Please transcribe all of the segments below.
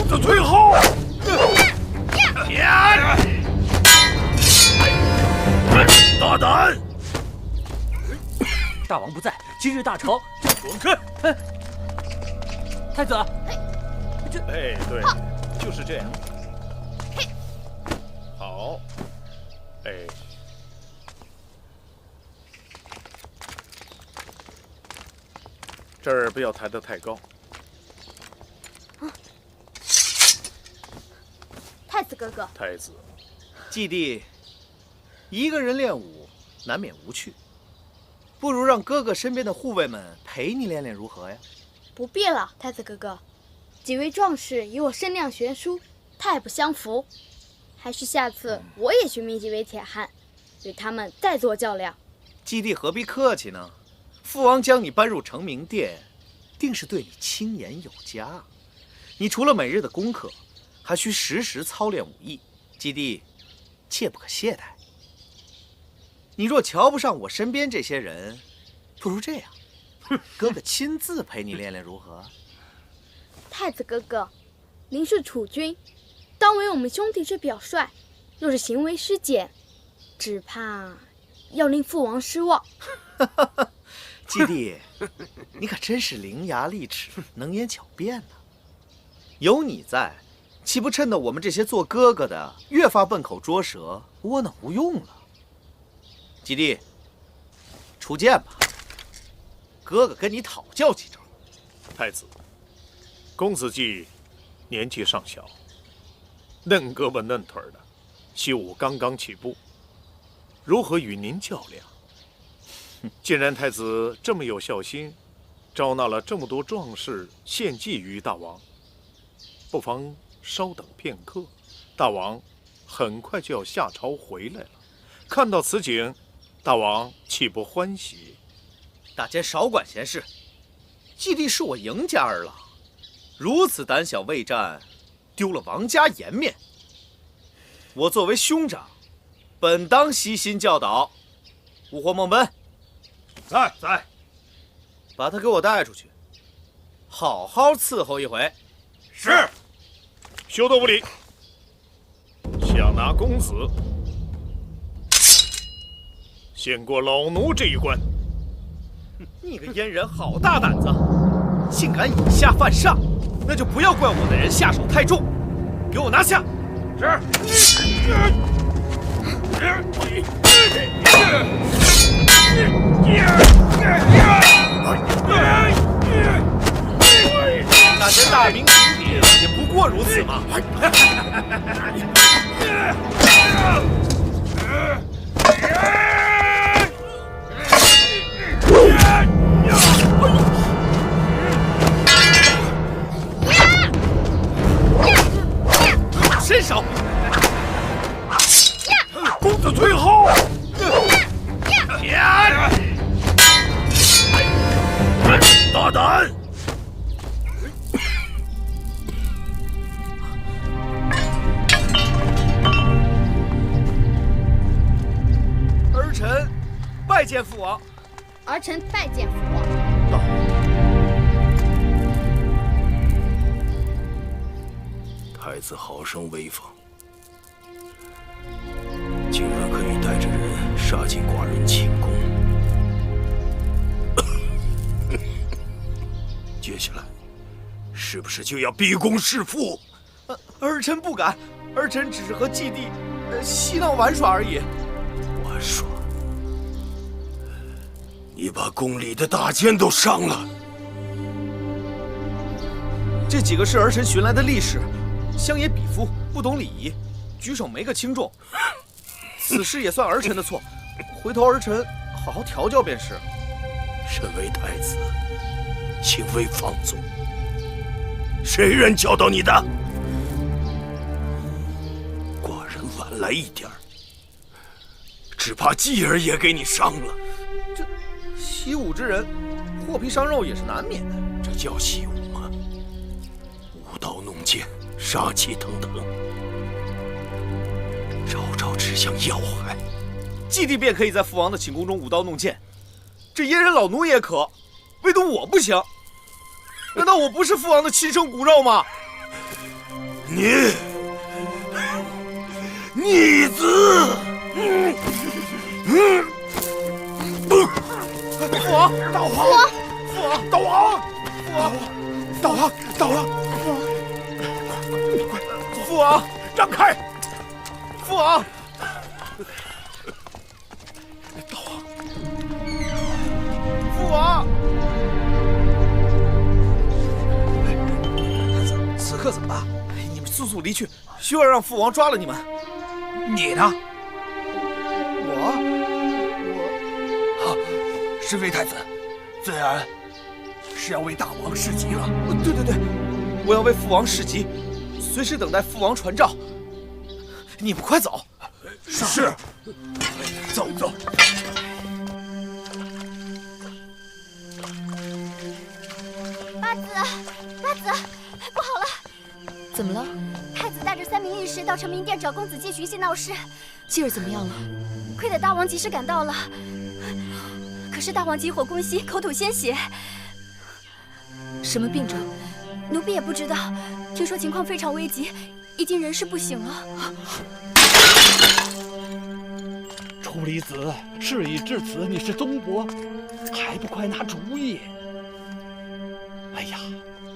子退后！大胆！大王不在，今日大朝就滚开！太子，哎，对，就是这样。好，哎，这儿不要抬得太高。太子哥哥，太子，季弟，一个人练武难免无趣，不如让哥哥身边的护卫们陪你练练，如何呀？不必了，太子哥哥，几位壮士与我身量悬殊，太不相符，还是下次我也去觅几位铁汉，与他们再做较量。季弟何必客气呢？父王将你搬入成明殿，定是对你轻言有加。你除了每日的功课，还需时时操练武艺。季弟，切不可懈怠。你若瞧不上我身边这些人，不如这样，哥哥亲自陪你练练，如何？太子哥哥，您是储君，当为我们兄弟之表率，若是行为失检，只怕要令父王失望。季弟，你可真是伶牙俐齿、能言巧辩呢。有你在，岂不衬得我们这些做哥哥的越发笨口拙舌、窝囊无用了？季弟，出剑吧，哥哥跟你讨教几招。太子，公子季年纪尚小，嫩胳膊嫩腿的，习武刚刚起步，如何与您较量？既然太子这么有孝心，招纳了这么多壮士献计于大王，不妨稍等片刻，大王很快就要下朝回来了。看到此景，大王岂不欢喜？大家少管闲事。季弟是我赢家儿郎，如此胆小畏战，丢了王家颜面。我作为兄长，本当悉心教导。吾获孟本，在，把他给我带出去，好好伺候一回。是。休得无礼！想拿公子，先过老奴这一关。你个阉人，好大胆子，竟敢以下犯上，那就不要怪我的人下手太重，给我拿下！那些大名鼎鼎也不过如此嘛！伸手！公子退后！大胆！儿臣拜见父王。儿臣拜见父王。到。太子好生威风，竟然可以带着人杀进寡人寝宫。接下来，是不是就要逼宫弑父？儿臣不敢，儿臣只是和季弟嬉闹玩耍而已。玩耍？你把宫里的大监都伤了。这几个是儿臣寻来的力士，乡野鄙夫，不懂礼仪，举手没个轻重。此事也算儿臣的错，回头儿臣好好调教便是。身为太子，请未放纵。谁人教导你的？寡人晚来一点儿，只怕继儿也给你伤了。这习武之人，祸皮伤肉也是难免的。这叫习武吗？舞刀弄剑，杀气腾腾，招招指向要害。季弟便可以在父王的寝宫中舞刀弄剑，这阉人老奴也可，唯独我不行。难道我不是父王的亲生骨肉吗？逆子！父王，大王，父王，大王，大王，大王，父王，让开！父王，大王，父王，此刻怎么办？你们速速离去，需要让父王抓了你们。你呢？我，是魏太子，自然是要为大王侍疾了。对对对，我要为父王侍疾，随时等待父王传召。你们快走！是，走走。八子，八子，不好了！怎么了？太子带着3名御史到成明殿找公子继续一些闹事。继儿怎么样了？亏得大王及时赶到了，可是大王急火攻心，口吐鲜血。什么病症？奴婢也不知道，听说情况非常危急，已经人事不省了。楚离子，事已至此，你是宗伯，还不快拿主意？哎呀，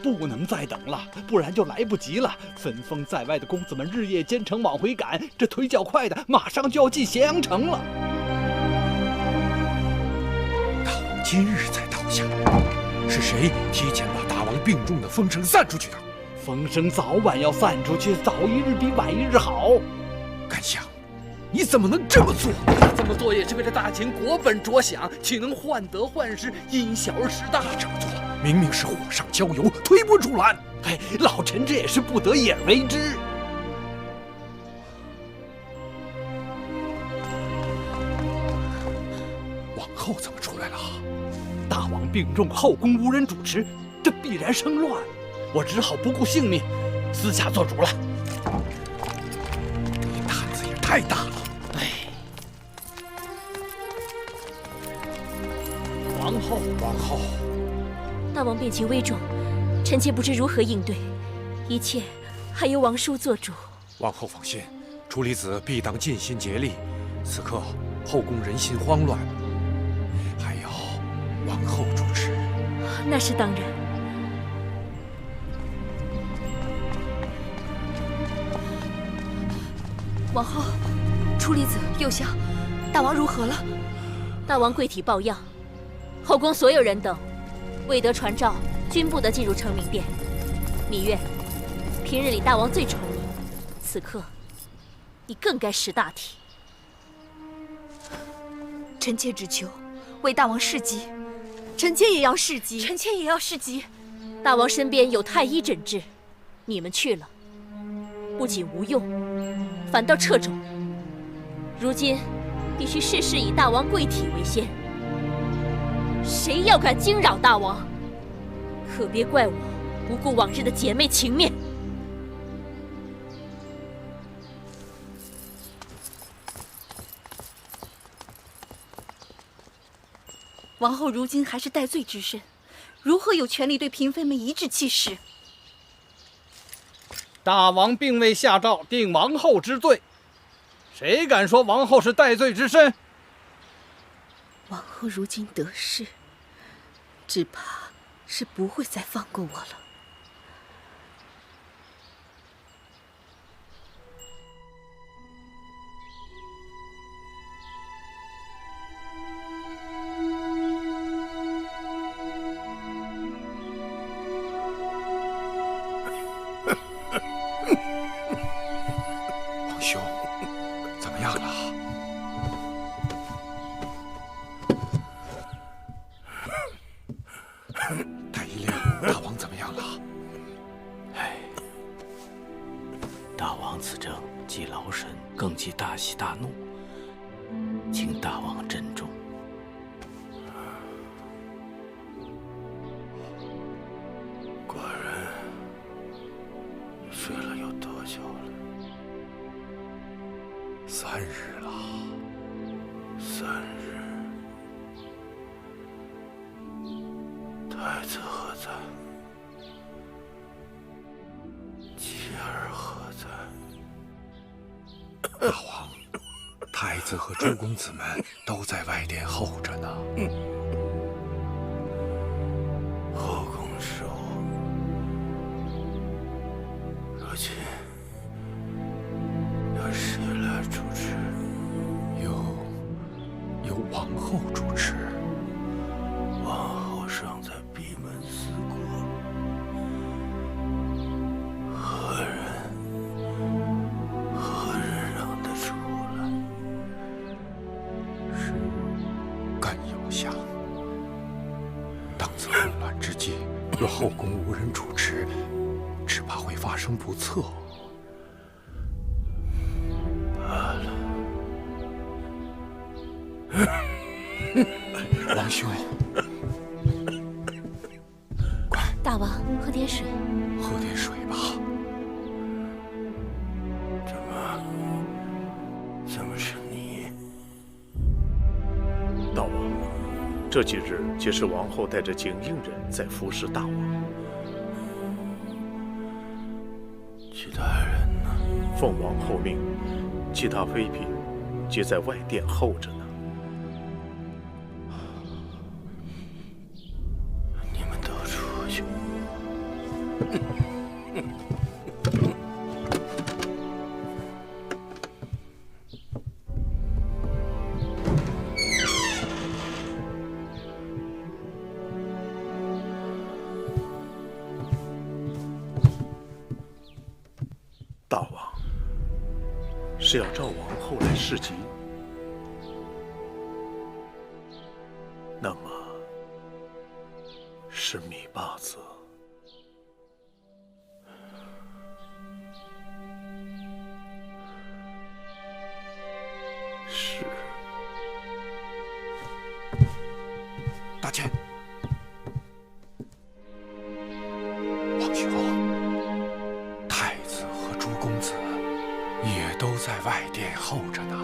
不能再等了，不然就来不及了。分封在外的公子们日夜兼程往回赶，这腿脚快的马上就要进咸阳城了。大王今日才倒下，是谁提前把大王病重的风声散出去的？风声早晚要散出去，早一日比晚一日好。甘香，你怎么能这么做？这么做也是为了大秦国本着想，岂能患得患失，因小而失大？这么做明明是火上浇油，推波助澜。哎，老臣这也是不得已而为之。王后怎么出来了？大王病重，后宫无人主持，这必然生乱。我只好不顾性命，私下做主了。你胆子也太大了！王后，大王病情危重，臣妾不知如何应对，一切还由王叔做主。王后放心，楚离子必当尽心竭力。此刻后宫人心慌乱，还要王后主持。那是当然。王后，楚离子、幼香，大王如何了？大王跪体抱恙，后宫所有人等未得传召，均不得进入成明殿。芈月，平日里大王最宠你，此刻你更该识大体。臣妾只求为大王侍疾，臣妾也要侍疾，臣妾也要侍疾。大王身边有太医诊治，你们去了，不仅无用，反倒掣肘。如今必须事事以大王贵体为先，谁要敢惊扰大王，可别怪我不顾往日的姐妹情面。王后如今还是戴罪之身，如何有权利对嫔妃们颐指气使？大王并未下诏定王后之罪，谁敢说王后是戴罪之身？王后如今得势，只怕是不会再放过我了。王兄，怎么样了？太医令，大王怎么样了？大王此症既劳神，更忌大喜大怒，请大王珍重。寡人睡了有多久了？3日了。3日。太子何在？妻儿何大王，太子和诸公子们都在外殿候着呢。后宫事务，如今由谁来主持？由王后主持。王后尚在闭门思过，何人让她出来？是甘有香。当此混乱之际，若后宫无人主持，只怕会发生不测。罢了。王兄，大王，喝点水。喝点水吧。怎么是你？大王，这几日皆是王后带着景应人在服侍大王。其他人呢？奉王后命，其他妃嫔皆在外殿候着呢。你们都出去。大王是要召王后来侍疾，那么是芈八子。是。大倩，王兄，太子和诸公子也都在外殿候着呢。